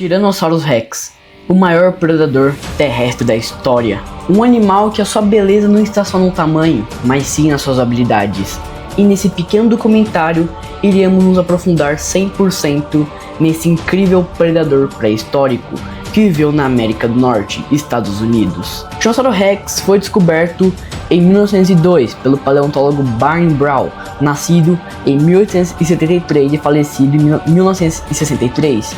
Tyrannosaurus Rex, o maior predador terrestre da história. Um animal que a sua beleza não está só no tamanho, mas sim nas suas habilidades. E nesse pequeno documentário, iremos nos aprofundar 100% nesse incrível predador pré-histórico que viveu na América do Norte, Estados Unidos. O Tyrannosaurus Rex foi descoberto em 1902 pelo paleontólogo Barney Brown, nascido em 1873 e falecido em 1963.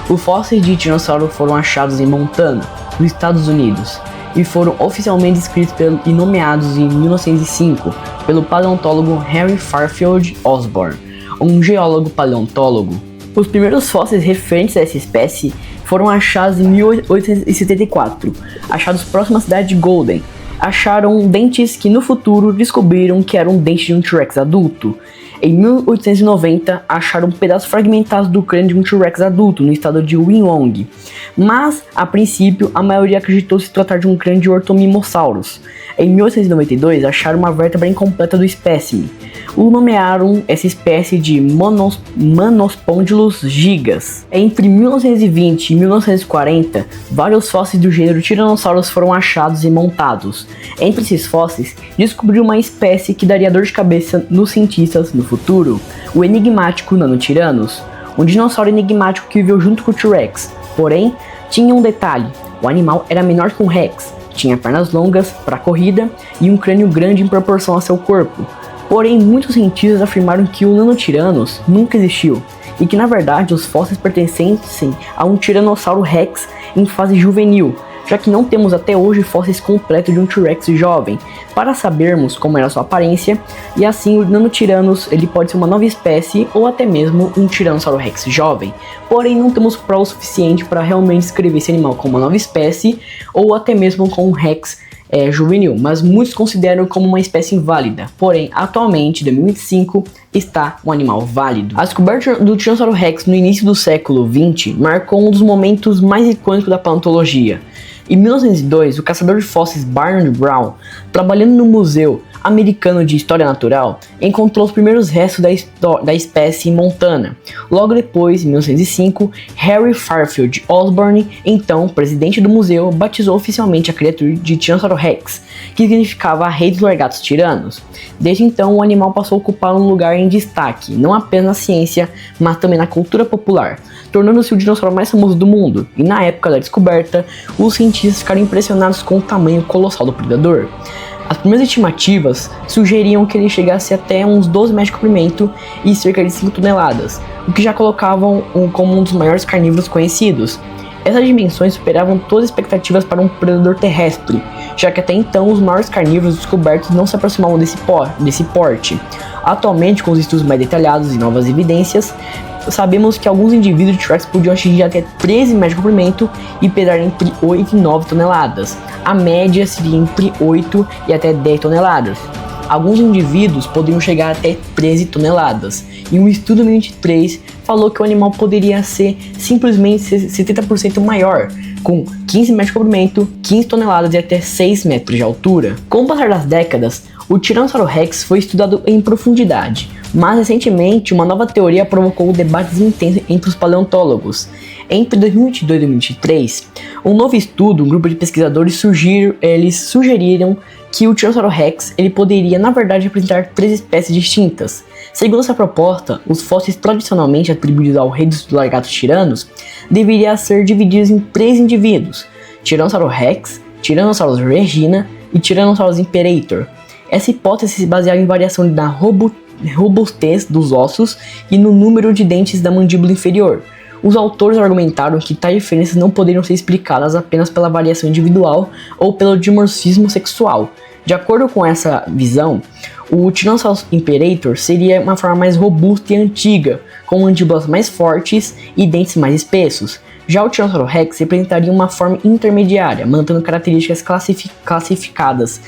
Os fósseis de dinossauro foram achados em Montana, nos Estados Unidos, e foram oficialmente descritos e nomeados em 1905 pelo paleontólogo Henry Fairfield Osborn, um geólogo paleontólogo. Os primeiros fósseis referentes a essa espécie foram achados em 1874, achados próximo à cidade de Golden. Acharam dentes que no futuro descobriram que eram dentes de um T-Rex adulto. Em 1890, acharam pedaços fragmentados do crânio de um T-Rex adulto no estado de Wyoming, mas, a princípio, a maioria acreditou se tratar de um crânio de Orthomimosaurus. Em 1892, acharam uma vértebra incompleta do espécime. O nomearam essa espécie de Monospondylus gigas. Entre 1920 e 1940, vários fósseis do gênero Tyrannosaurus foram achados e montados. Entre esses fósseis, descobriu uma espécie que daria dor de cabeça nos cientistas no futuro, o enigmático Nanotyrannos, um dinossauro enigmático que viveu junto com o T-Rex. Porém, tinha um detalhe: o animal era menor que um Rex, tinha pernas longas para corrida e um crânio grande em proporção ao seu corpo. Porém, muitos cientistas afirmaram que o Nanotyrannos nunca existiu e que na verdade os fósseis pertencem a um Tiranossauro Rex em fase juvenil, já que não temos até hoje fósseis completos de um T-Rex jovem para sabermos como era sua aparência, e assim o Nanotyrannos ele pode ser uma nova espécie ou até mesmo um Tiranossauro Rex jovem. Porém, não temos prova suficiente para realmente descrever esse animal como uma nova espécie ou até mesmo como um Rex juvenil, mas muitos consideram como uma espécie inválida. Porém, atualmente, em 2005, está um animal válido. A descoberta do Tyrannosaurus Rex no início do século XX marcou um dos momentos mais icônicos da paleontologia. Em 1902, o caçador de fósseis Barney Brown, trabalhando no Museu Americano de História Natural, encontrou os primeiros restos da espécie em Montana. Logo depois, em 1905, Henry Fairfield Osborn, então presidente do museu, batizou oficialmente a criatura de Tyrannosaurus Rex, que significava Rei dos Largatos Tiranos. Desde então, o animal passou a ocupar um lugar em destaque, não apenas na ciência, mas também na cultura popular, tornando-se o dinossauro mais famoso do mundo. E na época da descoberta, os cientistas ficaram impressionados com o tamanho colossal do predador. As primeiras estimativas sugeriam que ele chegasse até uns 12 metros de comprimento e cerca de 5 toneladas, o que já colocavam como um dos maiores carnívoros conhecidos. Essas dimensões superavam todas as expectativas para um predador terrestre, já que até então os maiores carnívoros descobertos não se aproximavam desse porte. Atualmente, com os estudos mais detalhados e novas evidências, sabemos que alguns indivíduos de T-Rex podiam atingir até 13 metros de comprimento e pesar entre 8 e 9 toneladas. A média seria entre 8 e até 10 toneladas. Alguns indivíduos poderiam chegar até 13 toneladas. E um estudo de 2023 falou que o animal poderia ser simplesmente 70% maior, com 15 metros de comprimento, 15 toneladas e até 6 metros de altura. Com o passar das décadas, o Tyrannosaurus Rex foi estudado em profundidade, mas recentemente uma nova teoria provocou debates intensos entre os paleontólogos. Entre 2022 e 2023, um novo estudo, um grupo de pesquisadores sugeriram que o Tyrannosaurus Rex ele poderia na verdade representar 3 espécies distintas. Segundo essa proposta, os fósseis tradicionalmente atribuídos ao Rei dos Largatos Tiranos deveriam ser divididos em 3 indivíduos: Tyrannosaurus Rex, Tyrannosaurus regina e Tyrannosaurus imperator. Essa hipótese se baseava em variação na robustez dos ossos e no número de dentes da mandíbula inferior. Os autores argumentaram que tais diferenças não poderiam ser explicadas apenas pela variação individual ou pelo dimorfismo sexual. De acordo com essa visão, o Tyrannosaurus imperator seria uma forma mais robusta e antiga, com mandíbulas mais fortes e dentes mais espessos. Já o Tyrannosaurus Rex representaria uma forma intermediária, mantendo características classificadas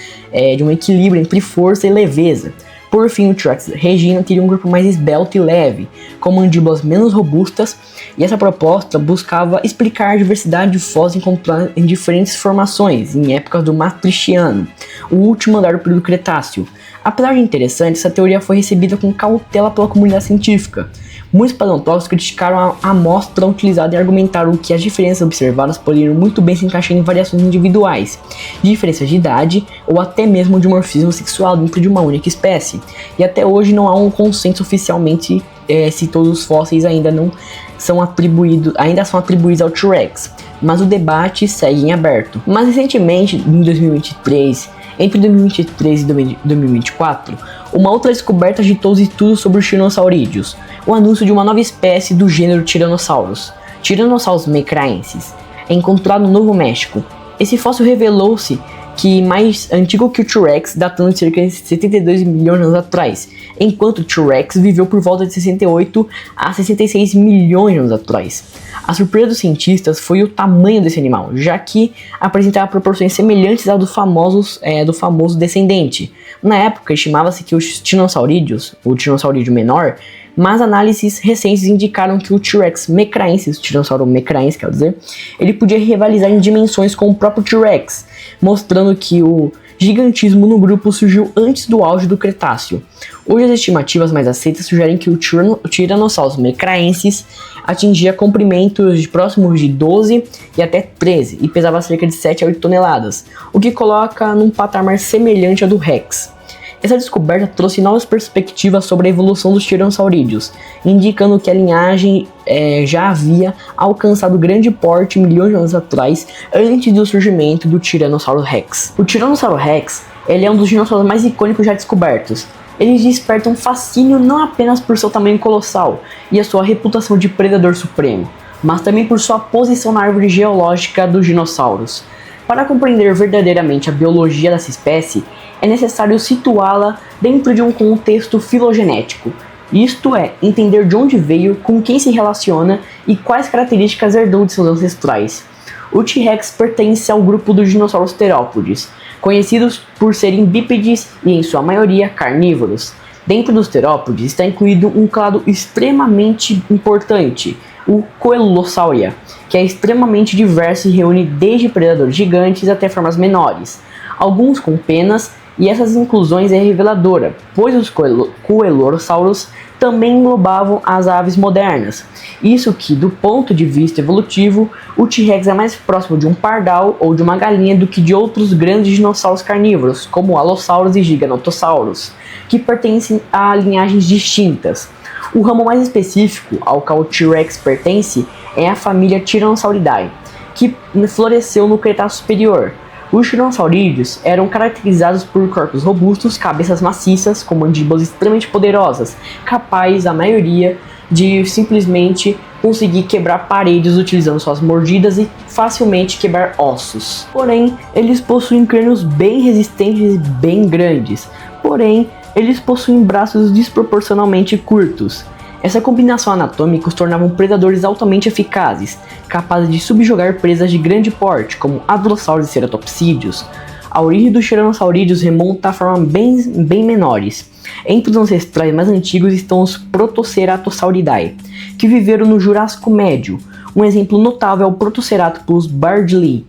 de um equilíbrio entre força e leveza. Por fim, o T-Rex regina teria um corpo mais esbelto e leve, com mandíbulas menos robustas, e essa proposta buscava explicar a diversidade de fósseis encontrados em diferentes formações em épocas do Maastrichtiano, o último andar do período Cretáceo. Apesar de interessante, essa teoria foi recebida com cautela pela comunidade científica, Muitos paleontólogos criticaram a amostra utilizada e argumentaram que as diferenças observadas poderiam muito bem se encaixar em variações individuais, diferenças de idade ou até mesmo de dimorfismo sexual dentro de uma única espécie. E até hoje não há um consenso oficialmente se todos os fósseis ainda são atribuídos ao T-Rex, mas o debate segue em aberto. Mas recentemente, em 2023, entre 2023 e 2024, uma outra descoberta agitou os estudos sobre os tiranossaurídeos, o anúncio de uma nova espécie do gênero Tyrannosaurus, Tyrannosaurus mecraensis, encontrado no Novo México. Esse fóssil revelou-se que mais antigo que o T-Rex, datando de cerca de 72 milhões de anos atrás, enquanto o T-Rex viveu por volta de 68 a 66 milhões de anos atrás. A surpresa dos cientistas foi o tamanho desse animal, já que apresentava proporções semelhantes ao do famoso descendente. Na época, estimava-se que os tiranossaurídeos, o tiranossauro menor, mas análises recentes indicaram que o T-Rex mecraensis, o tiranossauro mecraensis, quer dizer, ele podia rivalizar em dimensões com o próprio T-Rex, mostrando que o gigantismo no grupo surgiu antes do auge do Cretáceo. Hoje as estimativas mais aceitas sugerem que o Tyrannosaurus mecraensis atingia comprimentos próximos de 12 e até 13 e pesava cerca de 7 a 8 toneladas, o que coloca num patamar semelhante ao do Rex. Essa descoberta trouxe novas perspectivas sobre a evolução dos tiranossaurídeos, indicando que a linhagem já havia alcançado grande porte milhões de anos atrás, antes do surgimento do Tyrannosaurus Rex. O Tyrannosaurus Rex ele é um dos dinossauros mais icônicos já descobertos. Eles despertam fascínio não apenas por seu tamanho colossal e a sua reputação de predador supremo, mas também por sua posição na árvore geológica dos dinossauros. Para compreender verdadeiramente a biologia dessa espécie, é necessário situá-la dentro de um contexto filogenético, isto é, entender de onde veio, com quem se relaciona e quais características herdou de seus ancestrais. O T-Rex pertence ao grupo dos dinossauros terópodes, conhecidos por serem bípedes e, em sua maioria, carnívoros. Dentro dos terópodes está incluído um clado extremamente importante, o Coelurosauria, que é extremamente diverso e reúne desde predadores gigantes até formas menores, alguns com penas, e essas inclusões é reveladora, pois os Coelurosaurus também englobavam as aves modernas. Isso que, do ponto de vista evolutivo, o T-Rex é mais próximo de um pardal ou de uma galinha do que de outros grandes dinossauros carnívoros, como Allosaurus e Giganotosaurus, que pertencem a linhagens distintas. O ramo mais específico ao qual o T-Rex pertence é a família Tyrannosauridae, que floresceu no Cretáceo Superior. Os tiranossaurídeos eram caracterizados por corpos robustos, cabeças maciças, com mandíbulas extremamente poderosas, capazes, a maioria, de simplesmente conseguir quebrar paredes utilizando suas mordidas e facilmente quebrar ossos. Porém, eles possuem crânios bem resistentes e bem grandes. Porém, eles possuem braços desproporcionalmente curtos. Essa combinação anatômica os tornava predadores altamente eficazes, capazes de subjugar presas de grande porte, como hadrossauros e ceratopsídeos. A origem dos tiranossaurídeos remonta a formas bem menores. Entre os ancestrais mais antigos estão os Protoceratosauridae, que viveram no Jurássico Médio. Um exemplo notável é o Protoceratopus bardley.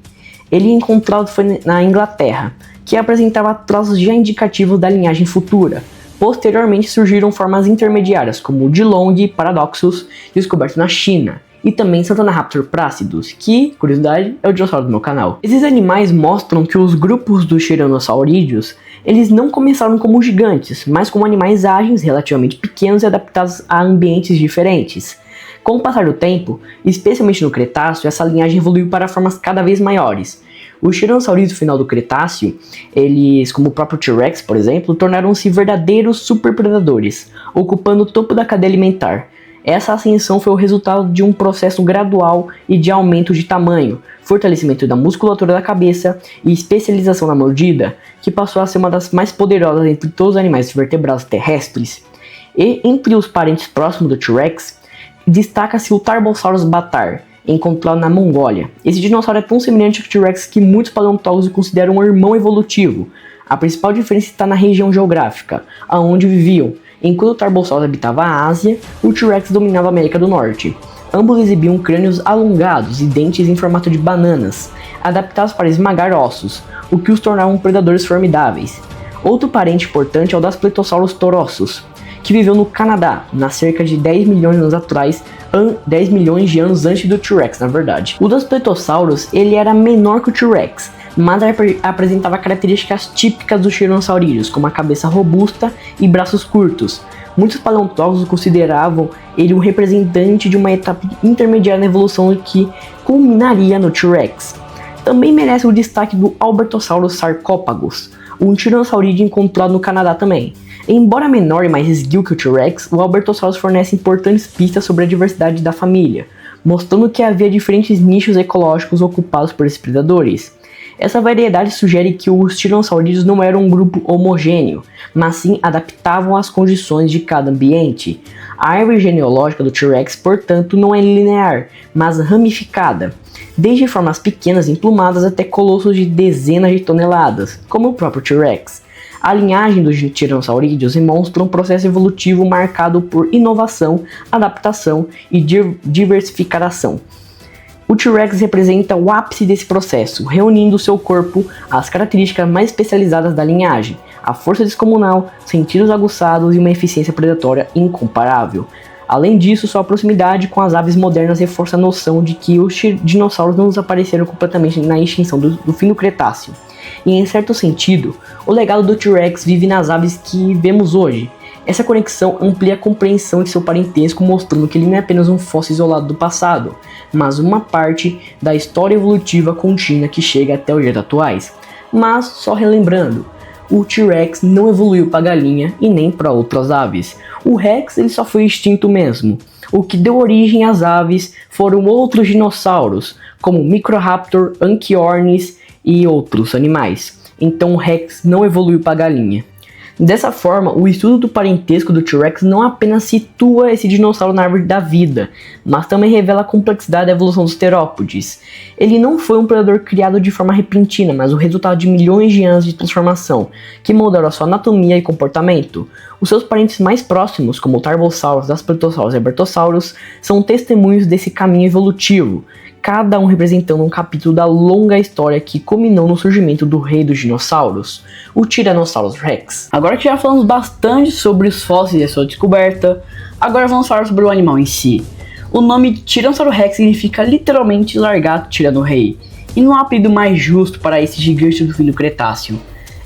Ele encontrado foi na Inglaterra, que apresentava traços já indicativos da linhagem futura. Posteriormente surgiram formas intermediárias, como o Dilong Paradoxus, descoberto na China, e também Santana-Raptor Pracidus, que, curiosidade, é o dinossauro do meu canal. Esses animais mostram que os grupos dos tiranossaurídeos, eles não começaram como gigantes, mas como animais ágeis, relativamente pequenos e adaptados a ambientes diferentes. Com o passar do tempo, especialmente no Cretáceo, essa linhagem evoluiu para formas cada vez maiores. Os tiranossaurídeos do final do Cretáceo, eles, como o próprio T-Rex, por exemplo, tornaram-se verdadeiros superpredadores, ocupando o topo da cadeia alimentar. Essa ascensão foi o resultado de um processo gradual e de aumento de tamanho, fortalecimento da musculatura da cabeça e especialização na mordida, que passou a ser uma das mais poderosas entre todos os animais vertebrados terrestres. E entre os parentes próximos do T-Rex, destaca-se o Tarbosaurus batar, encontrado na Mongólia. Esse dinossauro é tão semelhante ao T-Rex que muitos paleontólogos o consideram um irmão evolutivo. A principal diferença está na região geográfica, aonde viviam. Enquanto o Tarbosaurus habitava a Ásia, o T-Rex dominava a América do Norte. Ambos exibiam crânios alongados e dentes em formato de bananas, adaptados para esmagar ossos, o que os tornavam predadores formidáveis. Outro parente importante é o das Pletosaurus torossus, que viveu no Canadá, na cerca de 10 milhões de anos atrás, 10 milhões de anos antes do T-Rex, na verdade. O Daspletossaurus, ele era menor que o T-Rex, mas apresentava características típicas dos tiranossaurídeos, como a cabeça robusta e braços curtos. Muitos paleontólogos consideravam ele um representante de uma etapa intermediária na evolução que culminaria no T-Rex. Também merece o destaque do Albertosaurus sarcópagos, um tiranossauro encontrado no Canadá também. Embora menor e mais esguio que o T-Rex, o Albertosaurus fornece importantes pistas sobre a diversidade da família, mostrando que havia diferentes nichos ecológicos ocupados por esses predadores. Essa variedade sugere que os tiranossaurídeos não eram um grupo homogêneo, mas sim adaptavam às condições de cada ambiente. A árvore genealógica do T-Rex, portanto, não é linear, mas ramificada, desde formas pequenas emplumadas até colossos de dezenas de toneladas, como o próprio T-Rex. A linhagem dos tiranossaurídeos demonstra um processo evolutivo marcado por inovação, adaptação e diversificação. O T-Rex representa o ápice desse processo, reunindo seu corpo às características mais especializadas da linhagem, a força descomunal, sentidos aguçados e uma eficiência predatória incomparável. Além disso, sua proximidade com as aves modernas reforça a noção de que os dinossauros não desapareceram completamente na extinção do fim do Cretáceo. E em certo sentido, o legado do T-Rex vive nas aves que vemos hoje. Essa conexão amplia a compreensão de seu parentesco, mostrando que ele não é apenas um fóssil isolado do passado, mas uma parte da história evolutiva contínua que chega até os dias atuais. Mas, só relembrando, o T-Rex não evoluiu para galinha e nem para outras aves. O Rex ele só foi extinto mesmo. O que deu origem às aves foram outros dinossauros, como Microraptor, Anchiornis e outros animais. Então o Rex não evoluiu para galinha. Dessa forma, o estudo do parentesco do T-Rex não apenas situa esse dinossauro na árvore da vida, mas também revela a complexidade da evolução dos terópodes. Ele não foi um predador criado de forma repentina, mas o resultado de milhões de anos de transformação, que moldaram a sua anatomia e comportamento. Os seus parentes mais próximos, como o Tarbosaurus, Daspletossaurus e Albertosaurus, são testemunhos desse caminho evolutivo, cada um representando um capítulo da longa história que culminou no surgimento do rei dos dinossauros, o Tyrannosaurus Rex. Agora que já falamos bastante sobre os fósseis e a sua descoberta, agora vamos falar sobre o animal em si. O nome Tyrannosaurus Rex significa literalmente largato tirando o rei, e não há apelido mais justo para esse gigante do fim do Cretáceo.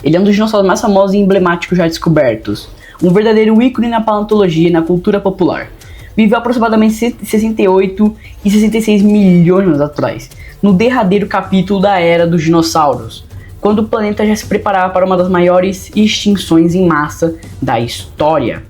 Ele é um dos dinossauros mais famosos e emblemáticos já descobertos, um verdadeiro ícone na paleontologia e na cultura popular. Viveu aproximadamente 68 e 66 milhões de anos atrás, no derradeiro capítulo da Era dos Dinossauros, quando o planeta já se preparava para uma das maiores extinções em massa da história.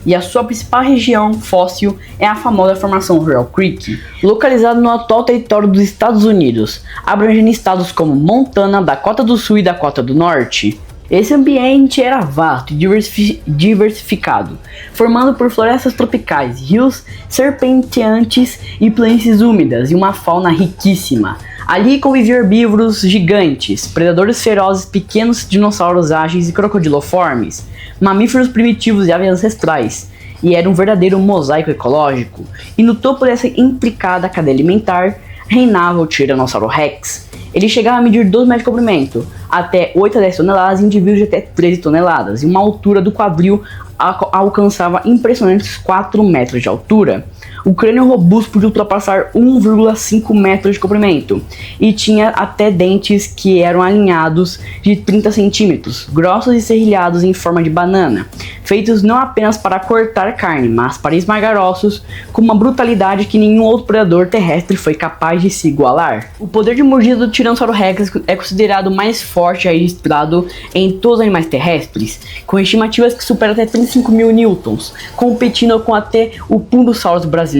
E a sua principal região fóssil é a famosa formação Royal Creek, localizada no atual território dos Estados Unidos, abrangendo estados como Montana, Dakota do Sul e Dakota do Norte. Esse ambiente era vasto e diversificado, formado por florestas tropicais, rios serpenteantes e planícies úmidas e uma fauna riquíssima. Ali conviviam herbívoros gigantes, predadores ferozes, pequenos dinossauros ágeis e crocodiloformes, mamíferos primitivos e aves ancestrais, e era um verdadeiro mosaico ecológico. E no topo dessa intricada cadeia alimentar reinava o Tyrannosaurus Rex. Ele chegava a medir 2 metros de comprimento, até 8 a 10 toneladas e indivíduos de até 13 toneladas, e uma altura do quadril alcançava impressionantes 4 metros de altura. O crânio robusto podia ultrapassar 1,5 metros de comprimento e tinha até dentes que eram alinhados de 30 centímetros, grossos e serrilhados em forma de banana, feitos não apenas para cortar carne, mas para esmagar ossos com uma brutalidade que nenhum outro predador terrestre foi capaz de se igualar. O poder de mordida do Tyrannosaurus Rex é considerado o mais forte registrado em todos os animais terrestres, com estimativas que superam até 35 mil newtons, competindo com até o Pundosaurus brasileiro.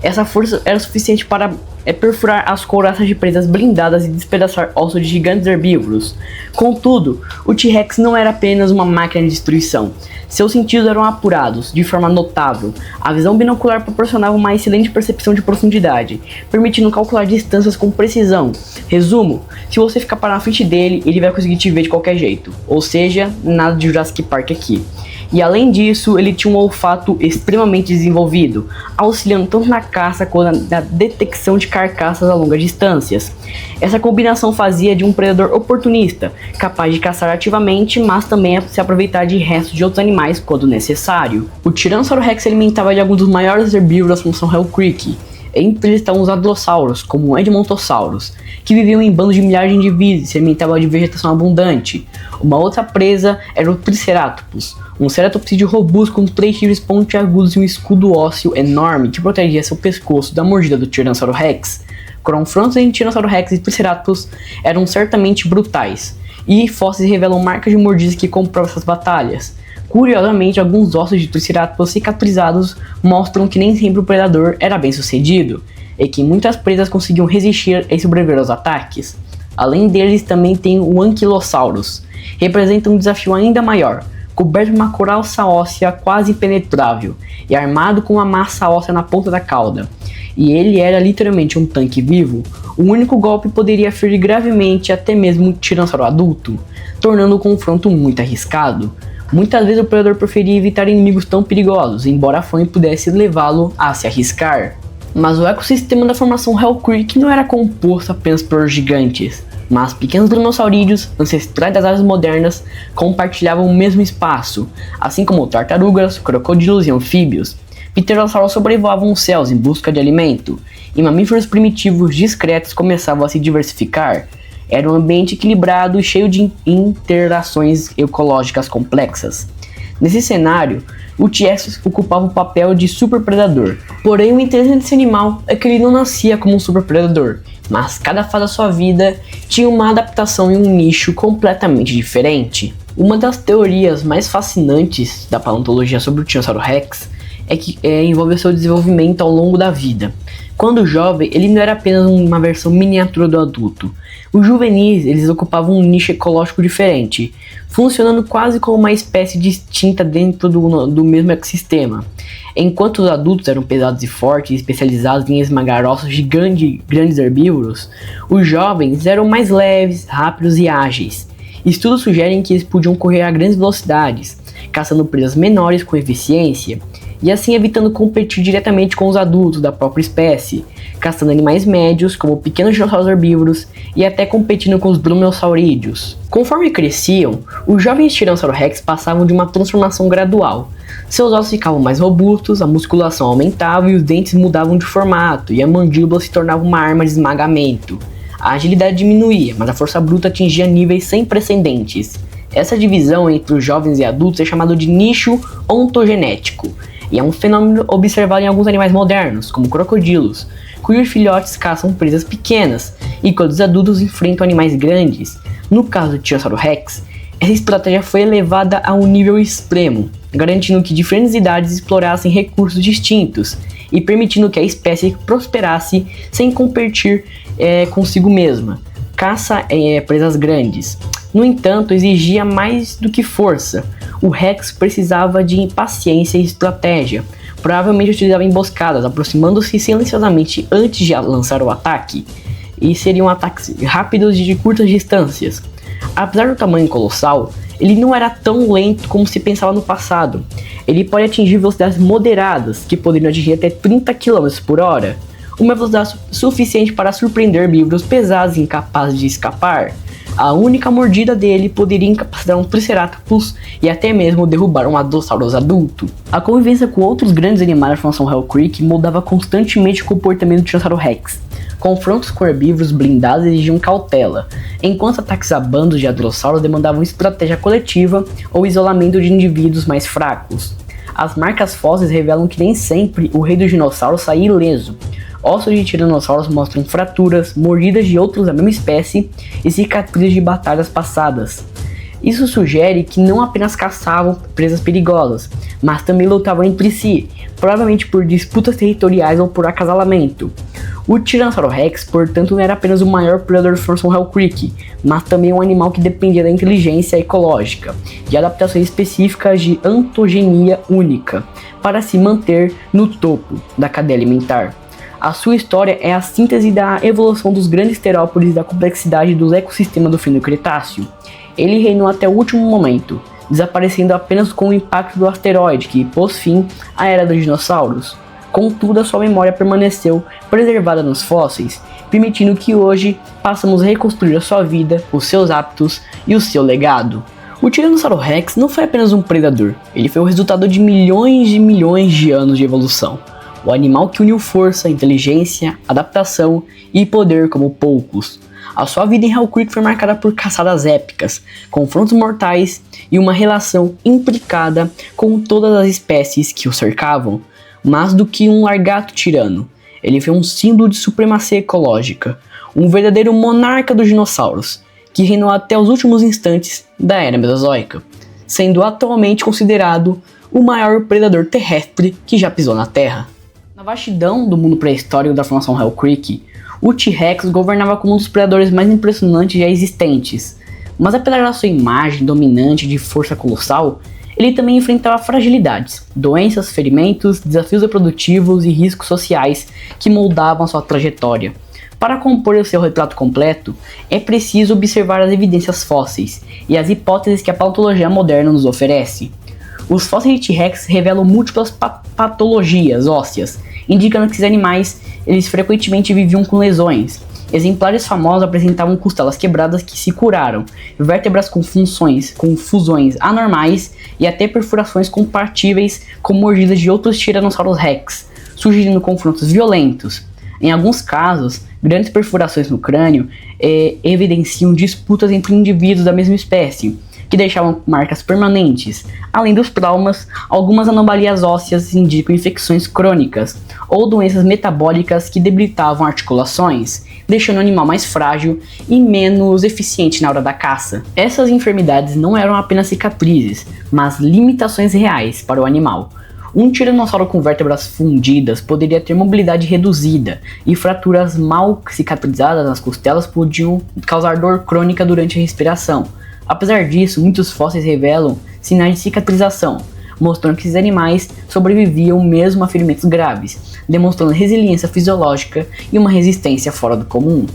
Essa força era suficiente para perfurar as couraças de presas blindadas e despedaçar ossos de gigantes herbívoros. Contudo, o T-Rex não era apenas uma máquina de destruição. Seus sentidos eram apurados de forma notável. A visão binocular proporcionava uma excelente percepção de profundidade, permitindo calcular distâncias com precisão. Resumo, se você ficar parado na frente dele, ele vai conseguir te ver de qualquer jeito. Ou seja, nada de Jurassic Park aqui. E além disso, ele tinha um olfato extremamente desenvolvido, auxiliando tanto na caça quanto na detecção de carcaças a longas distâncias. Essa combinação fazia de um predador oportunista, capaz de caçar ativamente, mas também se aproveitar de restos de outros animais quando necessário. O Tiranossauro Rex se alimentava de alguns dos maiores herbívoros da Formação Hell Creek. Entre eles estavam os hadrossauros, como o Edmontosaurus, que viviam em bandos de milhares de indivíduos e se alimentavam de vegetação abundante. Uma outra presa era o Triceratops, um ceratopsídeo robusto com 3 chifres pontiagudos e um escudo ósseo enorme que protegia seu pescoço da mordida do Tiranossauro Rex. Confrontos entre Tiranossauro Rex e Triceratops eram certamente brutais, e fósseis revelam marcas de mordidas que comprovam essas batalhas. Curiosamente, alguns ossos de Triceratops cicatrizados mostram que nem sempre o predador era bem sucedido, e que muitas presas conseguiam resistir e sobreviver aos ataques. Além deles, também tem o Ankylosaurus, representa um desafio ainda maior, coberto de uma couraça óssea quase impenetrável e armado com uma massa óssea na ponta da cauda. E ele era literalmente um tanque vivo. O único golpe poderia ferir gravemente até mesmo um tiranossauro adulto, tornando o confronto muito arriscado. Muitas vezes o predador preferia evitar inimigos tão perigosos, embora a fome pudesse levá-lo a se arriscar. Mas o ecossistema da Formação Hell Creek não era composto apenas por gigantes, mas pequenos dinossaurídeos, ancestrais das áreas modernas, compartilhavam o mesmo espaço, assim como tartarugas, crocodilos e anfíbios. Pterossauros sobrevoavam os céus em busca de alimento, e mamíferos primitivos discretos começavam a se diversificar. Era um ambiente equilibrado e cheio de interações ecológicas complexas. Nesse cenário, o T-Rex ocupava o papel de superpredador. Porém, o interessante desse animal é que ele não nascia como um superpredador, mas cada fase da sua vida tinha uma adaptação em um nicho completamente diferente. Uma das teorias mais fascinantes da paleontologia sobre o Tiranossauro Rex é que envolve o seu desenvolvimento ao longo da vida. Quando jovem, ele não era apenas uma versão miniatura do adulto. Os juvenis, eles ocupavam um nicho ecológico diferente, funcionando quase como uma espécie distinta dentro do mesmo ecossistema. Enquanto os adultos eram pesados e fortes, especializados em esmagar ossos de grandes herbívoros, os jovens eram mais leves, rápidos e ágeis. Estudos sugerem que eles podiam correr a grandes velocidades, caçando presas menores com eficiência, e assim evitando competir diretamente com os adultos da própria espécie, caçando animais médios como pequenos dinossauros herbívoros e até competindo com os dromeossaurídeos. Conforme cresciam, os jovens Tiranossauro Rex passavam de uma transformação gradual. Seus ossos ficavam mais robustos, a musculação aumentava e os dentes mudavam de formato, e a mandíbula se tornava uma arma de esmagamento. A agilidade diminuía, mas a força bruta atingia níveis sem precedentes. Essa divisão entre os jovens e adultos é chamada de nicho ontogenético, e é um fenômeno observado em alguns animais modernos, como crocodilos, cujos filhotes caçam presas pequenas, enquanto os adultos enfrentam animais grandes. No caso do Tiranossauro Rex, essa estratégia foi elevada a um nível extremo, garantindo que diferentes idades explorassem recursos distintos e permitindo que a espécie prosperasse sem competir consigo mesma. Caça presas grandes. No entanto, exigia mais do que força. O Rex precisava de paciência e estratégia. Provavelmente utilizava emboscadas, aproximando-se silenciosamente antes de lançar o ataque. E seriam ataques rápidos e de curtas distâncias. Apesar do tamanho colossal, ele não era tão lento como se pensava no passado. Ele pode atingir velocidades moderadas, que poderiam atingir até 30 km por hora. Uma velocidade suficiente para surpreender herbívoros pesados e incapazes de escapar. A única mordida dele poderia incapacitar um Triceratops e até mesmo derrubar um Hadrosaurus adulto. A convivência com outros grandes animais da Formação Hell Creek mudava constantemente o comportamento do Tiranossauro Rex. Confrontos com herbívoros blindados exigiam cautela, enquanto ataques a bandos de hadrossauros demandavam estratégia coletiva ou isolamento de indivíduos mais fracos. As marcas fósseis revelam que nem sempre o rei dos dinossauros saía ileso. Ossos de tiranossauros mostram fraturas, mordidas de outros da mesma espécie e cicatrizes de batalhas passadas. Isso sugere que não apenas caçavam presas perigosas, mas também lutavam entre si, provavelmente por disputas territoriais ou por acasalamento. O Tiranossauro Rex, portanto, não era apenas o maior predador da Formação Hell Creek, mas também um animal que dependia da inteligência ecológica, de adaptações específicas de ontogenia única, para se manter no topo da cadeia alimentar. A sua história é a síntese da evolução dos grandes terópodes e da complexidade dos ecossistemas do fim do Cretáceo. Ele reinou até o último momento, desaparecendo apenas com o impacto do asteroide que pôs fim à era dos dinossauros. Contudo, a sua memória permaneceu preservada nos fósseis, permitindo que hoje possamos reconstruir a sua vida, os seus hábitos e o seu legado. O Tiranossauro Rex não foi apenas um predador, ele foi o resultado de milhões de anos de evolução. O animal que uniu força, inteligência, adaptação e poder como poucos. A sua vida em Hell Creek foi marcada por caçadas épicas, confrontos mortais e uma relação implicada com todas as espécies que o cercavam. Mais do que um largato tirano, ele foi um símbolo de supremacia ecológica, um verdadeiro monarca dos dinossauros, que reinou até os últimos instantes da era Mesozoica, sendo atualmente considerado o maior predador terrestre que já pisou na Terra. Na vastidão do mundo pré-histórico da formação Hell Creek, o T-Rex governava como um dos predadores mais impressionantes já existentes, mas apesar da sua imagem dominante de força colossal, ele também enfrentava fragilidades, doenças, ferimentos, desafios reprodutivos e riscos sociais que moldavam sua trajetória. Para compor o seu retrato completo, é preciso observar as evidências fósseis e as hipóteses que a paleontologia moderna nos oferece. Os fósseis de T-Rex revelam múltiplas patologias ósseas, indicando que esses animais eles frequentemente viviam com lesões. Exemplares famosos apresentavam costelas quebradas que se curaram, vértebras com fusões anormais e até perfurações compatíveis com mordidas de outros Tiranossauros Rex, sugerindo confrontos violentos. Em alguns casos, grandes perfurações no crânio evidenciam disputas entre indivíduos da mesma espécie, que deixavam marcas permanentes. Além dos traumas, algumas anomalias ósseas indicam infecções crônicas ou doenças metabólicas que debilitavam articulações, deixando o animal mais frágil e menos eficiente na hora da caça. Essas enfermidades não eram apenas cicatrizes, mas limitações reais para o animal. Um tiranossauro com vértebras fundidas poderia ter mobilidade reduzida, e fraturas mal cicatrizadas nas costelas podiam causar dor crônica durante a respiração. Apesar disso, muitos fósseis revelam sinais de cicatrização, mostrando que esses animais sobreviviam mesmo a ferimentos graves, demonstrando resiliência fisiológica e uma resistência fora do comum.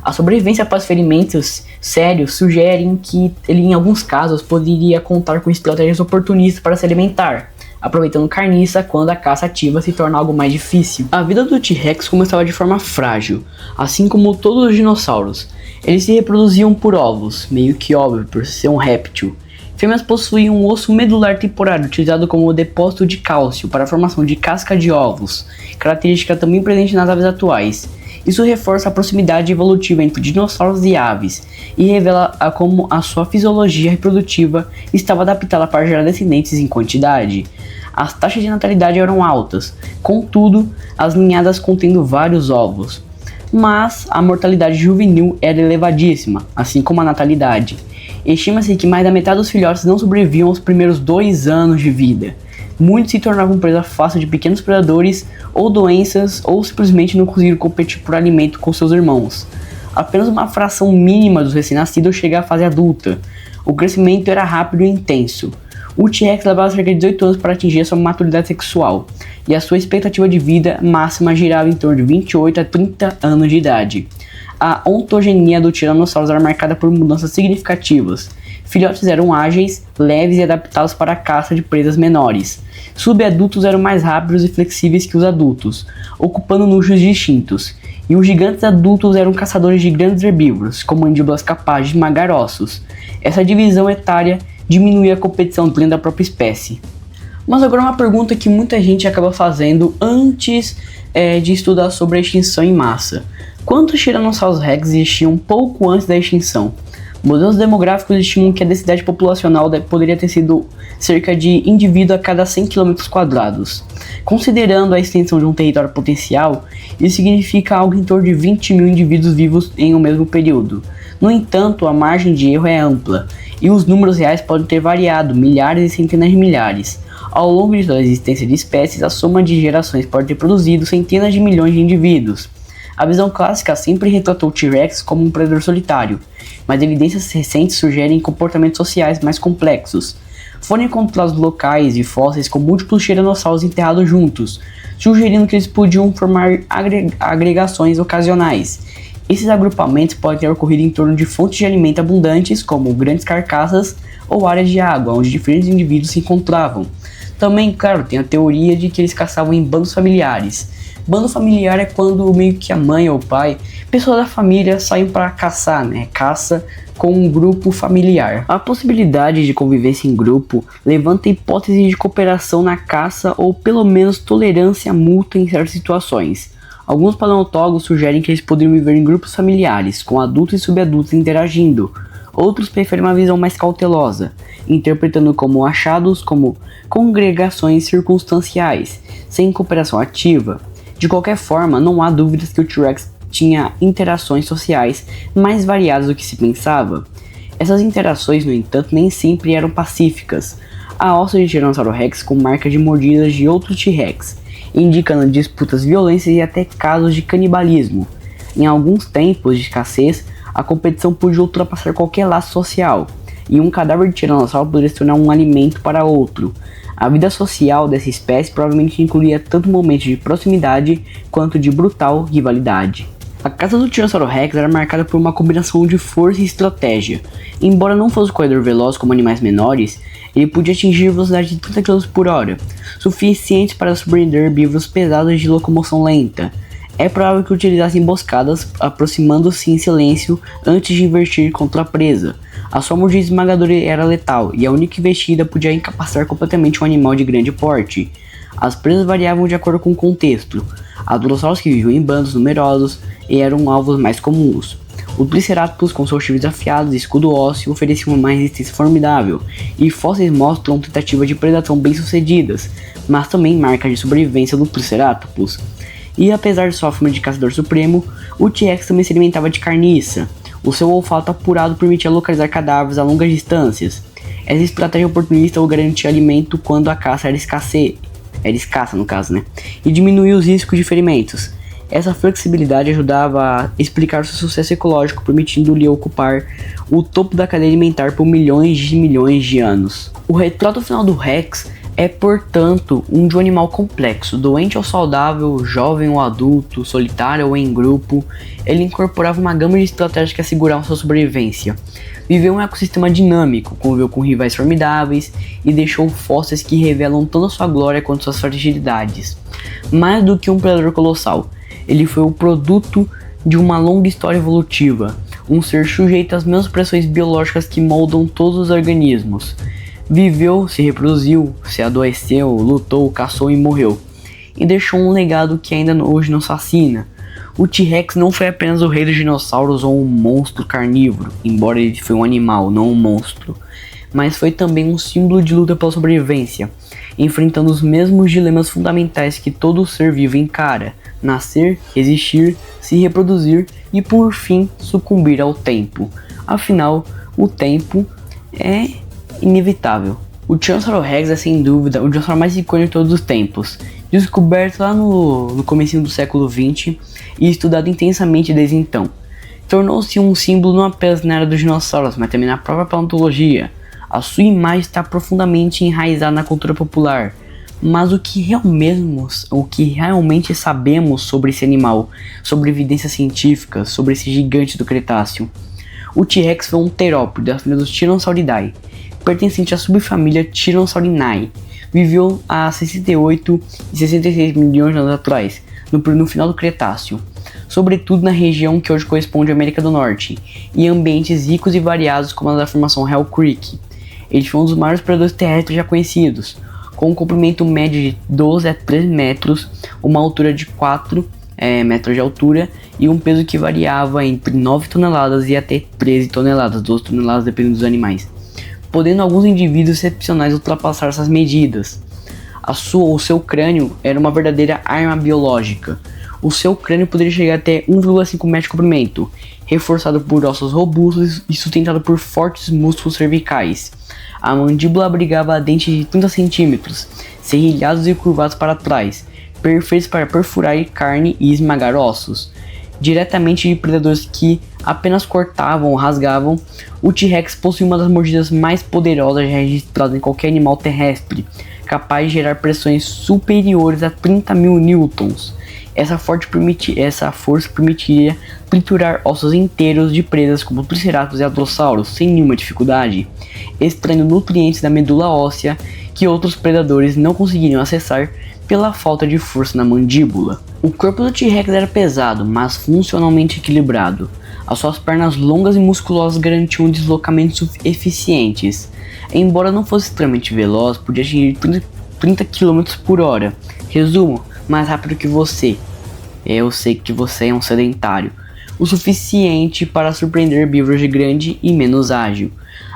A sobrevivência após ferimentos sérios sugerem que ele, em alguns casos, poderia contar com estratégias oportunistas para se alimentar, aproveitando carniça quando a caça ativa se torna algo mais difícil. A vida do T-Rex começava de forma frágil, assim como todos os dinossauros. Eles se reproduziam por ovos, meio que óbvio por ser um réptil. Fêmeas possuíam um osso medular temporário utilizado como depósito de cálcio para a formação de casca de ovos, característica também presente nas aves atuais. Isso reforça a proximidade evolutiva entre dinossauros e aves e revela como a sua fisiologia reprodutiva estava adaptada para gerar descendentes em quantidade. As taxas de natalidade eram altas, contudo, as ninhadas contendo vários ovos. Mas a mortalidade juvenil era elevadíssima, assim como a natalidade. Estima-se que mais da metade dos filhotes não sobreviviam aos primeiros 2 anos de vida. Muitos se tornavam presa fácil de pequenos predadores ou doenças, ou simplesmente não conseguiram competir por alimento com seus irmãos. Apenas uma fração mínima dos recém-nascidos chega à fase adulta. O crescimento era rápido e intenso. O T-Rex levava cerca de 18 anos para atingir a sua maturidade sexual, e a sua expectativa de vida máxima girava em torno de 28 a 30 anos de idade. A ontogenia do Tiranossauro era marcada por mudanças significativas. Filhotes eram ágeis, leves e adaptados para a caça de presas menores. Subadultos eram mais rápidos e flexíveis que os adultos, ocupando nichos distintos. E os gigantes adultos eram caçadores de grandes herbívoros, com mandíbulas capazes de esmagar ossos. Essa divisão etária diminuía a competição dentro da própria espécie. Mas agora uma pergunta que muita gente acaba fazendo antes de estudar sobre a extinção em massa. Quantos Tiranossauros Rex existiam pouco antes da extinção? Modelos demográficos estimam que a densidade populacional poderia ter sido cerca de indivíduo a cada 100 km². Considerando a extensão de um território potencial, isso significa algo em torno de 20 mil indivíduos vivos em um mesmo período. No entanto, a margem de erro é ampla, e os números reais podem ter variado milhares e centenas de milhares. Ao longo de toda a existência de espécies, a soma de gerações pode ter produzido centenas de milhões de indivíduos. A visão clássica sempre retratou o T-Rex como um predador solitário, mas evidências recentes sugerem comportamentos sociais mais complexos. Foram encontrados locais e fósseis com múltiplos tiranossauros enterrados juntos, sugerindo que eles podiam formar agregações ocasionais. Esses agrupamentos podem ter ocorrido em torno de fontes de alimento abundantes, como grandes carcaças ou áreas de água onde diferentes indivíduos se encontravam. Também, claro, tem a teoria de que eles caçavam em bandos familiares. Bando familiar é quando meio que a mãe ou o pai, pessoas da família, saem para caçar, né? Caça com um grupo familiar. A possibilidade de convivência em grupo levanta a hipótese de cooperação na caça ou pelo menos tolerância mútua em certas situações. Alguns paleontólogos sugerem que eles poderiam viver em grupos familiares, com adultos e subadultos interagindo. Outros preferem uma visão mais cautelosa, interpretando como achados como congregações circunstanciais, sem cooperação ativa. De qualquer forma, não há dúvidas que o T-Rex tinha interações sociais mais variadas do que se pensava. Essas interações, no entanto, nem sempre eram pacíficas. Há ossos de Tiranossauro Rex com marcas de mordidas de outros T-Rex, indicando disputas violentas e até casos de canibalismo. Em alguns tempos de escassez, a competição podia ultrapassar qualquer laço social, e um cadáver de tiranossauro poderia se tornar um alimento para outro. A vida social dessa espécie provavelmente incluía tanto momentos de proximidade quanto de brutal rivalidade. A caça do Tiranossauro Rex era marcada por uma combinação de força e estratégia. Embora não fosse corredor veloz como animais menores, ele podia atingir velocidade de 30 km por hora, suficiente para surpreender herbívoros pesados de locomoção lenta. É provável que utilizasse emboscadas, aproximando-se em silêncio antes de investir contra a presa. A sua mordida esmagadora era letal, e a única investida podia incapacitar completamente um animal de grande porte. As presas variavam de acordo com o contexto. Há dinossauros que viviam em bandos numerosos e eram alvos mais comuns. O Triceratops, com seus chifres afiados e escudo ósseo, oferecia uma resistência formidável, e fósseis mostram tentativas de predação bem-sucedidas, mas também marcas de sobrevivência do Triceratops. E apesar de sua fama de caçador supremo, o T-Rex também se alimentava de carniça. O seu olfato apurado permitia localizar cadáveres a longas distâncias. Essa estratégia oportunista o garantia alimento quando a caça era escassa no caso, né? E diminuía os riscos de ferimentos. Essa flexibilidade ajudava a explicar seu sucesso ecológico, permitindo-lhe ocupar o topo da cadeia alimentar por milhões de anos. O retrato final do Rex é, portanto, um de um animal complexo, doente ou saudável, jovem ou adulto, solitário ou em grupo. Ele incorporava uma gama de estratégias que asseguravam sua sobrevivência. Viveu um ecossistema dinâmico, conviveu com rivais formidáveis e deixou fósseis que revelam tanto a sua glória quanto suas fragilidades. Mais do que um predador colossal, ele foi o produto de uma longa história evolutiva, um ser sujeito às mesmas pressões biológicas que moldam todos os organismos. Viveu, se reproduziu, se adoeceu, lutou, caçou e morreu. E deixou um legado que ainda hoje nos fascina. O T-Rex não foi apenas o rei dos dinossauros ou um monstro carnívoro, embora ele foi um animal, não um monstro. Mas foi também um símbolo de luta pela sobrevivência, enfrentando os mesmos dilemas fundamentais que todo ser vivo encara: nascer, existir, se reproduzir e por fim sucumbir ao tempo. Afinal, o tempo é inevitável. O Tiranossauro Rex é sem dúvida o dinossauro mais icônico de todos os tempos, descoberto lá no comecinho do século XX e estudado intensamente desde então. Tornou-se um símbolo não apenas na era dos dinossauros, mas também na própria paleontologia. A sua imagem está profundamente enraizada na cultura popular. Mas o que realmente sabemos sobre esse animal, sobre evidências científicas, sobre esse gigante do Cretáceo? O T-Rex foi um terópode da família dos Tyrannosauridae, pertencente à subfamília Tyrannosaurinae. Viveu há 68 e 66 milhões de anos atrás, no final do Cretáceo, sobretudo na região que hoje corresponde à América do Norte, e em ambientes ricos e variados como a da formação Hell Creek. Ele foi um dos maiores predadores terrestres já conhecidos, com um comprimento médio de 12 a 13 metros, uma altura de 4 metros de altura e um peso que variava entre 9 toneladas e até 13 toneladas, 12 toneladas dependendo dos animais, podendo alguns indivíduos excepcionais ultrapassar essas medidas. O seu crânio era uma verdadeira arma biológica. O seu crânio poderia chegar até 1,5 metros de comprimento, reforçado por ossos robustos e sustentado por fortes músculos cervicais. A mandíbula abrigava dentes de 30 centímetros, serrilhados e curvados para trás, perfeitos para perfurar carne e esmagar ossos. Diretamente de predadores que apenas cortavam ou rasgavam, o T-Rex possui uma das mordidas mais poderosas já registradas em qualquer animal terrestre, capaz de gerar pressões superiores a 30.000 newtons. Essa força permitiria triturar ossos inteiros de presas como triceratops e hadrossauros sem nenhuma dificuldade, extraindo nutrientes da medula óssea que outros predadores não conseguiriam acessar pela falta de força na mandíbula. O corpo do T-Rex era pesado, mas funcionalmente equilibrado. As suas pernas longas e musculosas garantiam deslocamentos eficientes. Embora não fosse extremamente veloz, podia atingir 30 km por hora. Resumo, mais rápido que você. Eu sei que você é um sedentário. O suficiente para surpreender herbívoros de grande e menos ágil.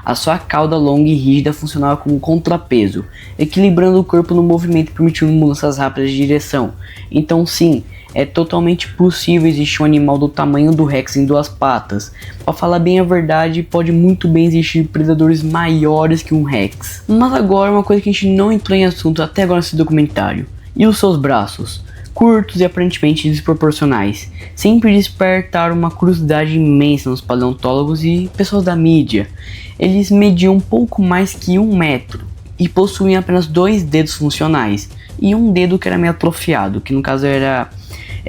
A sua cauda longa e rígida funcionava como um contrapeso, equilibrando o corpo no movimento e permitindo mudanças rápidas de direção. Então sim, é totalmente possível existir um animal do tamanho do Rex em duas patas. Para falar bem a verdade, pode muito bem existir predadores maiores que um Rex. Mas agora uma coisa que a gente não entrou em assunto até agora nesse documentário. E os seus braços? Curtos e aparentemente desproporcionais, sempre despertaram uma curiosidade imensa nos paleontólogos e pessoas da mídia. Eles mediam um pouco mais que 1 metro e possuíam apenas 2 dedos funcionais e um dedo que era meio atrofiado, que no caso era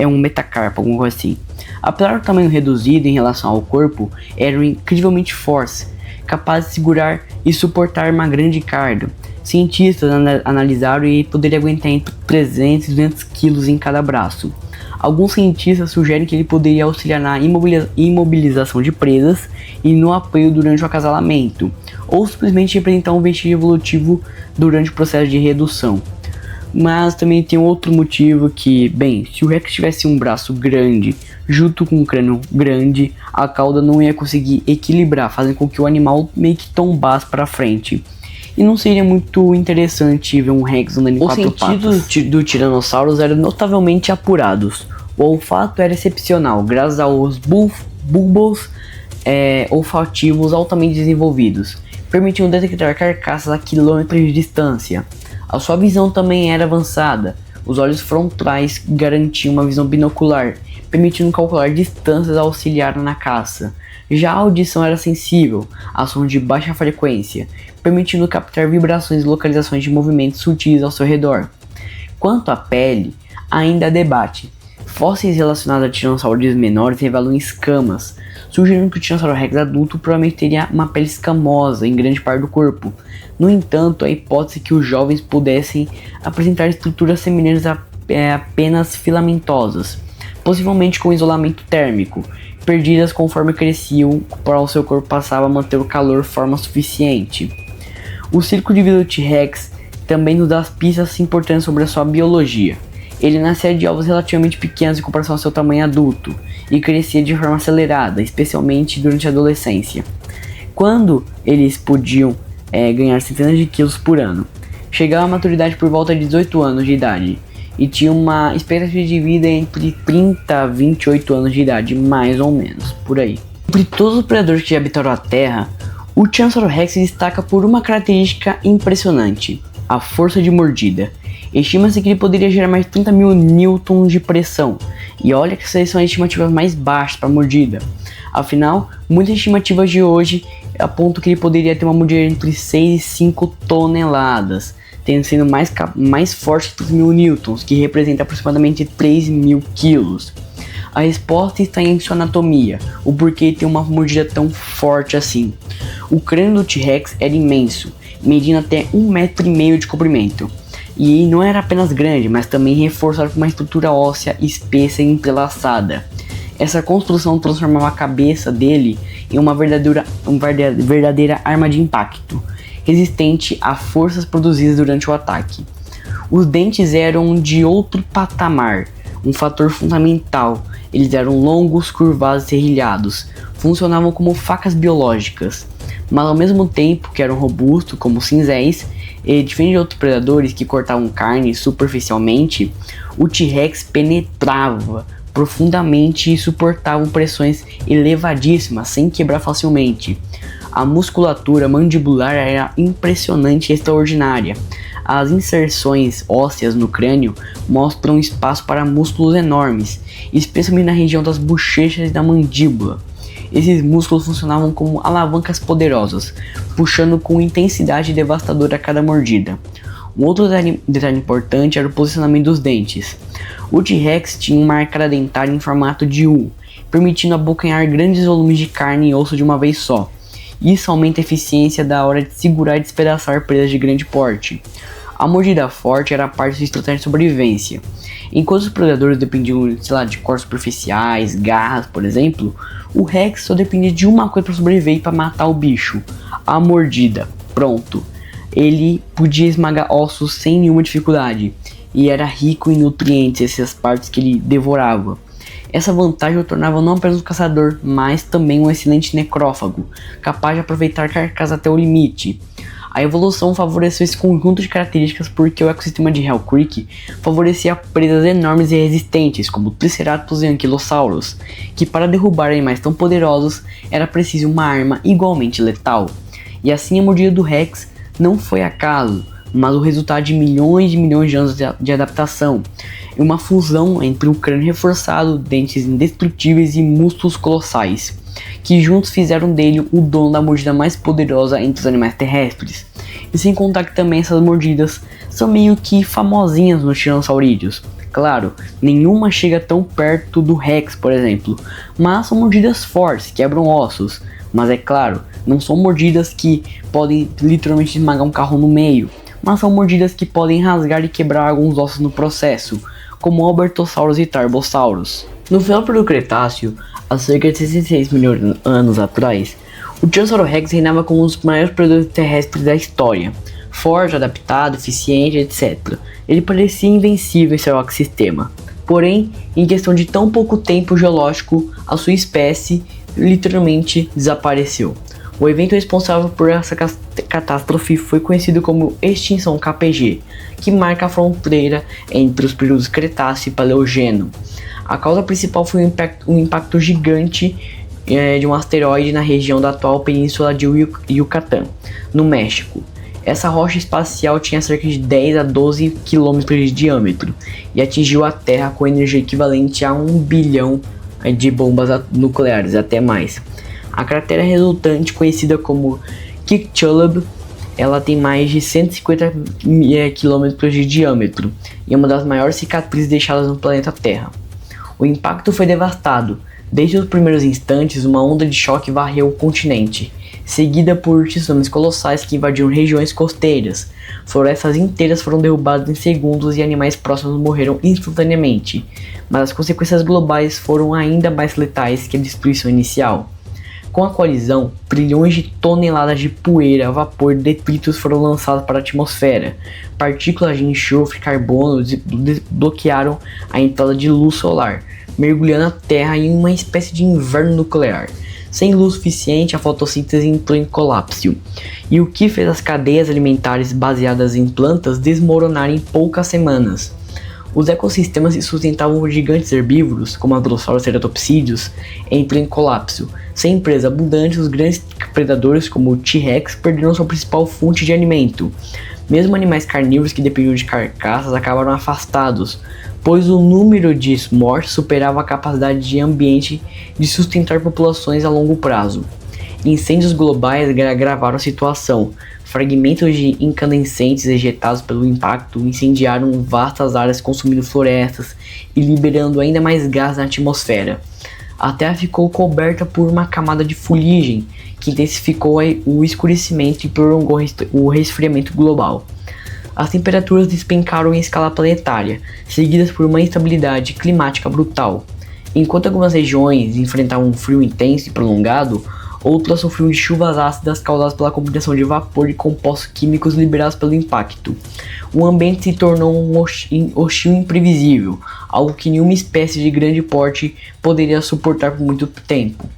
um metacarpo, alguma coisa assim. Apesar do tamanho reduzido em relação ao corpo, eram incrivelmente fortes, capazes de segurar e suportar uma grande carga. Cientistas analisaram e poderia aguentar entre 300 e 200 quilos em cada braço. Alguns cientistas sugerem que ele poderia auxiliar na imobilização de presas e no apoio durante o acasalamento, ou simplesmente representar um vestígio evolutivo durante o processo de redução. Mas também tem outro motivo que, bem, se o Rex tivesse um braço grande junto com um crânio grande, a cauda não ia conseguir equilibrar, fazendo com que o animal meio que tombasse para frente. E não seria muito interessante ver um Rex andando em 4 patas. Os sentidos do Tiranossauros eram notavelmente apurados. O olfato era excepcional, graças aos bulbos olfativos altamente desenvolvidos, permitindo detectar carcaças a quilômetros de distância. A sua visão também era avançada. Os olhos frontais garantiam uma visão binocular, permitindo calcular distâncias auxiliar na caça. Já a audição era sensível a sons de baixa frequência, permitindo captar vibrações e localizações de movimentos sutis ao seu redor. Quanto à pele, ainda há debate. Fósseis relacionados a tiranossauros menores revelam escamas, sugerindo que o Tiranossauro Rex adulto provavelmente teria uma pele escamosa em grande parte do corpo. No entanto, a hipótese que os jovens pudessem apresentar estruturas semelhantes a apenas filamentosas, possivelmente com isolamento térmico, perdidas conforme cresciam, para o seu corpo passava a manter o calor forma suficiente. O ciclo de vida do T-Rex também nos dá pistas importantes sobre a sua biologia. Ele nascia de ovos relativamente pequenos em comparação ao seu tamanho adulto e crescia de forma acelerada, especialmente durante a adolescência, quando eles podiam ganhar centenas de quilos por ano. Chegava à maturidade por volta de 18 anos de idade e tinha uma expectativa de vida entre 30 a 28 anos de idade, mais ou menos, por aí. Entre todos os predadores que já habitaram a Terra, o Tiranossauro Rex se destaca por uma característica impressionante: a força de mordida. Estima-se que ele poderia gerar mais de 30.000 newtons de pressão, e olha que essas são as estimativas mais baixas para mordida. Afinal, muitas estimativas de hoje apontam que ele poderia ter uma mordida entre 6 e 5 toneladas, tendo sendo mais forte que 3.000 newtons, que representa aproximadamente 3.000 quilos. A resposta está em sua anatomia, o porquê tem uma mordida tão forte assim. O crânio do T-Rex era imenso, medindo até 1,5 metro de comprimento. E não era apenas grande, mas também reforçado por uma estrutura óssea espessa e entrelaçada. Essa construção transformava a cabeça dele em uma verdadeira arma de impacto, resistente a forças produzidas durante o ataque. Os dentes eram de outro patamar, um fator fundamental. Eles eram longos, curvados e serrilhados, funcionavam como facas biológicas, mas ao mesmo tempo que eram robustos como cinzéis, e diferente de outros predadores que cortavam carne superficialmente, o T-Rex penetrava profundamente e suportava pressões elevadíssimas sem quebrar facilmente. A musculatura mandibular era impressionante e extraordinária. As inserções ósseas no crânio mostram espaço para músculos enormes, especialmente na região das bochechas e da mandíbula. Esses músculos funcionavam como alavancas poderosas, puxando com intensidade devastadora a cada mordida. Um outro detalhe importante era o posicionamento dos dentes. O T-Rex tinha uma arcada dentária em formato de U, permitindo abocanhar grandes volumes de carne e osso de uma vez só. Isso aumenta a eficiência da hora de segurar e despedaçar presas de grande porte. A mordida forte era parte da estratégia de sobrevivência. Enquanto os predadores dependiam, de cortes superficiais, garras, por exemplo, o Rex só dependia de uma coisa para sobreviver e para matar o bicho: a mordida. Pronto. Ele podia esmagar ossos sem nenhuma dificuldade, e era rico em nutrientes essas partes que ele devorava. Essa vantagem o tornava não apenas um caçador, mas também um excelente necrófago, capaz de aproveitar carcaças até o limite. A evolução favoreceu esse conjunto de características porque o ecossistema de Hell Creek favorecia presas enormes e resistentes, como Triceratops e Ankylosaurus, que para derrubar animais tão poderosos era preciso uma arma igualmente letal. E assim a mordida do Rex não foi acaso, mas o resultado de milhões de anos de adaptação, e uma fusão entre um crânio reforçado, dentes indestrutíveis e músculos colossais, que juntos fizeram dele o dono da mordida mais poderosa entre os animais terrestres. E sem contar que também essas mordidas são meio que famosinhas nos tiranossaurídeos. Claro, nenhuma chega tão perto do Rex, por exemplo, mas são mordidas fortes, quebram ossos. Mas é claro, não são mordidas que podem literalmente esmagar um carro no meio, mas são mordidas que podem rasgar e quebrar alguns ossos no processo, como Albertosaurus e Tarbosaurus. No final do Cretáceo, há cerca de 66 milhões de anos atrás, o Tiranossauro Rex reinava como um dos maiores predadores terrestres da história. Forte, adaptado, eficiente, etc. Ele parecia invencível em seu ecossistema. Porém, em questão de tão pouco tempo geológico, a sua espécie literalmente desapareceu. O evento responsável por essa catástrofe foi conhecido como Extinção KPG, que marca a fronteira entre os períodos Cretáceo e Paleogeno. A causa principal foi um impacto gigante de um asteroide na região da atual Península de Yucatán, no México. Essa rocha espacial tinha cerca de 10 a 12 km de diâmetro e atingiu a Terra com energia equivalente a 1 bilhão de bombas nucleares, até mais. A cratera resultante, conhecida como Chicxulub, ela tem mais de 150 km de diâmetro e é uma das maiores cicatrizes deixadas no planeta Terra. O impacto foi devastado. Desde os primeiros instantes, uma onda de choque varreu o continente, seguida por tsunamis colossais que invadiram regiões costeiras. Florestas inteiras foram derrubadas em segundos e animais próximos morreram instantaneamente, mas as consequências globais foram ainda mais letais que a destruição inicial. Com a colisão, trilhões de toneladas de poeira, vapor e detritos foram lançados para a atmosfera. Partículas de enxofre e carbono bloquearam a entrada de luz solar, mergulhando a Terra em uma espécie de inverno nuclear. Sem luz suficiente, a fotossíntese entrou em colapso, e o que fez as cadeias alimentares baseadas em plantas desmoronarem em poucas semanas. Os ecossistemas que sustentavam os gigantes herbívoros, como a Drossauros ceratopsídeos, entram em colapso. Sem presas abundantes, os grandes predadores, como o T-Rex, perderam sua principal fonte de alimento. Mesmo animais carnívoros que dependiam de carcaças acabaram afastados, pois o número de mortes superava a capacidade de ambiente de sustentar populações a longo prazo. Incêndios globais agravaram a situação. Fragmentos de incandescentes ejetados pelo impacto incendiaram vastas áreas, consumindo florestas e liberando ainda mais gás na atmosfera. A Terra ficou coberta por uma camada de fuligem que intensificou o escurecimento e prolongou o resfriamento global. As temperaturas despencaram em escala planetária, seguidas por uma instabilidade climática brutal. Enquanto algumas regiões enfrentavam um frio intenso e prolongado, outras sofriam de chuvas ácidas causadas pela combinação de vapor e compostos químicos liberados pelo impacto. O ambiente se tornou hostil e imprevisível, algo que nenhuma espécie de grande porte poderia suportar por muito tempo.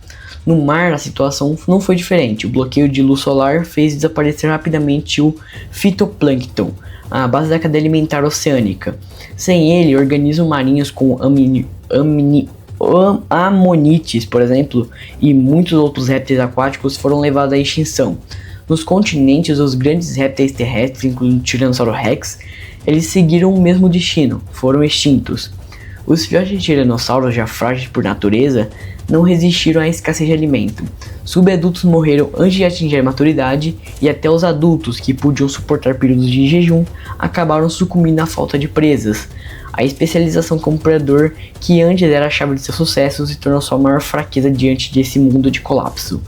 No mar, a situação não foi diferente. O bloqueio de luz solar fez desaparecer rapidamente o fitoplâncton, a base da cadeia alimentar oceânica. Sem ele, organismos marinhos como amonites, por exemplo, e muitos outros répteis aquáticos foram levados à extinção. Nos continentes, os grandes répteis terrestres, incluindo o Tiranossauro Rex, eles seguiram o mesmo destino, foram extintos. Os filhotes de tiranossauros, já frágeis por natureza, não resistiram à escassez de alimento. Subadultos morreram antes de atingir a maturidade, e até os adultos, que podiam suportar períodos de jejum, acabaram sucumbindo à falta de presas. A especialização como predador, que antes era a chave de seu sucesso, se tornou sua maior fraqueza diante desse mundo de colapso.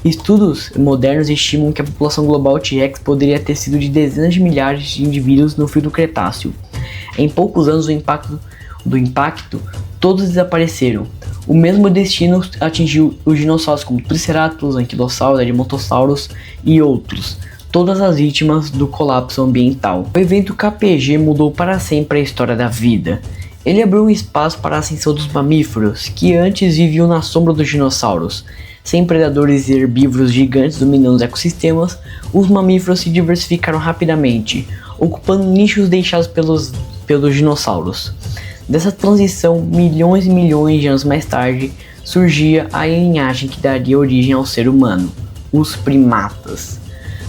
Estudos modernos estimam que a população global T-Rex poderia ter sido de dezenas de milhares de indivíduos no fim do Cretáceo. Em poucos anos do impacto, todos desapareceram. O mesmo destino atingiu os dinossauros como Triceratops, Anquilossauros, Edmontossauros e outros, todas as vítimas do colapso ambiental. O evento KPG mudou para sempre a história da vida. Ele abriu um espaço para a ascensão dos mamíferos, que antes viviam na sombra dos dinossauros. Sem predadores e herbívoros gigantes dominando os ecossistemas, os mamíferos se diversificaram rapidamente, ocupando nichos deixados pelos dinossauros. Dessa transição, milhões e milhões de anos mais tarde, surgia a linhagem que daria origem ao ser humano, os primatas.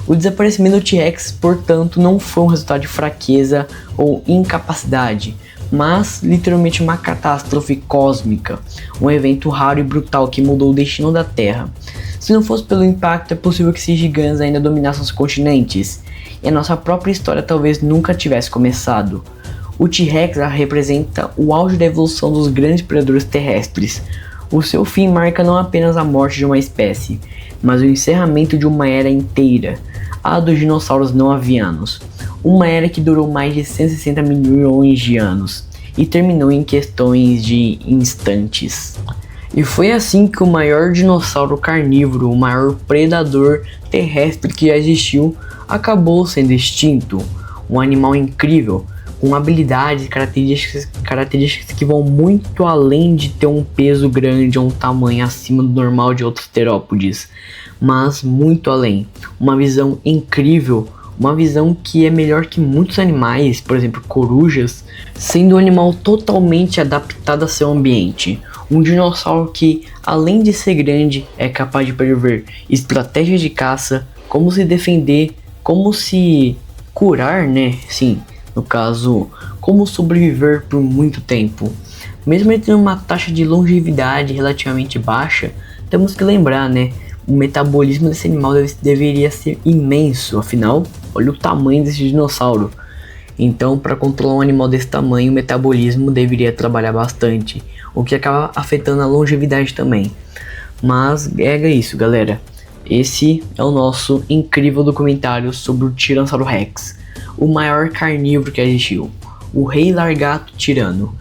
O desaparecimento do T-Rex, portanto, não foi um resultado de fraqueza ou incapacidade, mas literalmente uma catástrofe cósmica, um evento raro e brutal que mudou o destino da Terra. Se não fosse pelo impacto, é possível que esses gigantes ainda dominassem os continentes, e a nossa própria história talvez nunca tivesse começado. O T-Rex representa o auge da evolução dos grandes predadores terrestres. O seu fim marca não apenas a morte de uma espécie, mas o encerramento de uma era inteira, a dos dinossauros não avianos. Uma era que durou mais de 160 milhões de anos e terminou em questões de instantes. E foi assim que o maior dinossauro carnívoro, o maior predador terrestre que já existiu, acabou sendo extinto. Um animal incrível, com habilidades e características que vão muito além de ter um peso grande ou um tamanho acima do normal de outros terópodes, mas muito além. Uma visão incrível, uma visão que é melhor que muitos animais, por exemplo corujas, sendo um animal totalmente adaptado a seu ambiente. Um dinossauro que, além de ser grande, é capaz de prever estratégias de caça, como se defender, como se curar, né? Sim, no caso, como sobreviver por muito tempo. Mesmo ele tendo uma taxa de longevidade relativamente baixa, temos que lembrar, né? O metabolismo desse animal deveria ser imenso, afinal, olha o tamanho desse dinossauro. Então, para controlar um animal desse tamanho, o metabolismo deveria trabalhar bastante, o que acaba afetando a longevidade também. Mas é isso, galera. Esse é o nosso incrível documentário sobre o Tiranossauro Rex, o maior carnívoro que existiu, o Rei Largato Tirano.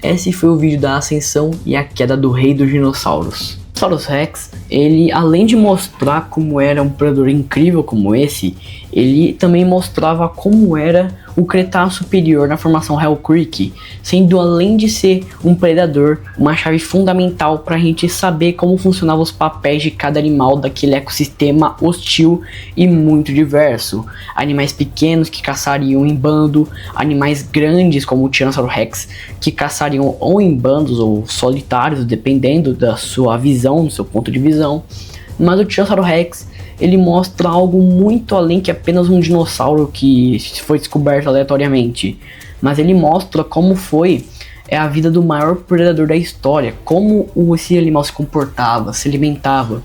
Esse foi o vídeo da ascensão e a queda do Rei dos Dinossauros. O Tiranossauro Rex, ele, além de mostrar como era um predador incrível como esse, ele também mostrava como era o Cretáceo Superior na formação Hell Creek, sendo, além de ser um predador, uma chave fundamental para a gente saber como funcionavam os papéis de cada animal daquele ecossistema hostil e muito diverso. Animais pequenos que caçariam em bando, animais grandes como o Tiranossauro Rex que caçariam ou em bandos ou solitários, dependendo da sua visão, do seu ponto de visão. Mas o Tiranossauro Rex, ele mostra algo muito além que apenas um dinossauro que foi descoberto aleatoriamente. Mas ele mostra como foi a vida do maior predador da história, como esse animal se comportava, se alimentava.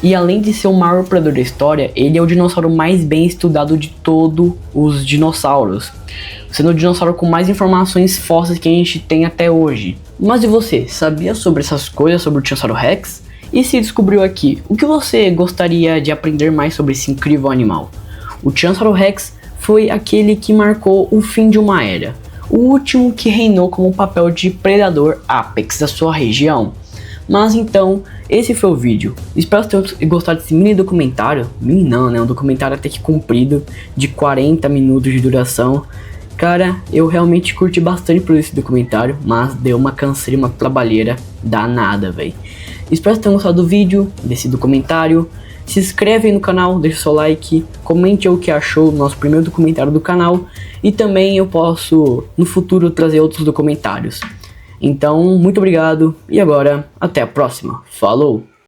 E além de ser o maior predador da história, ele é o dinossauro mais bem estudado de todos os dinossauros, sendo o dinossauro com mais informações fósseis que a gente tem até hoje. Mas e você, sabia sobre essas coisas sobre o Tiranossauro Rex? E se descobriu aqui, o que você gostaria de aprender mais sobre esse incrível animal? O Tiranossauro Rex foi aquele que marcou o fim de uma era, o último que reinou como o papel de predador apex da sua região. Mas então, esse foi o vídeo. Espero que tenham gostado desse mini documentário. Mini não, né? Um documentário até que comprido, de 40 minutos de duração. Cara, eu realmente curti bastante por esse documentário, mas deu uma canseira, uma trabalheira danada, velho. Espero que tenham gostado do vídeo, desse documentário. Se inscreve aí no canal, deixa o seu like, comente o que achou do nosso primeiro documentário do canal. E também eu posso, no futuro, trazer outros documentários. Então, muito obrigado e agora, até a próxima. Falou!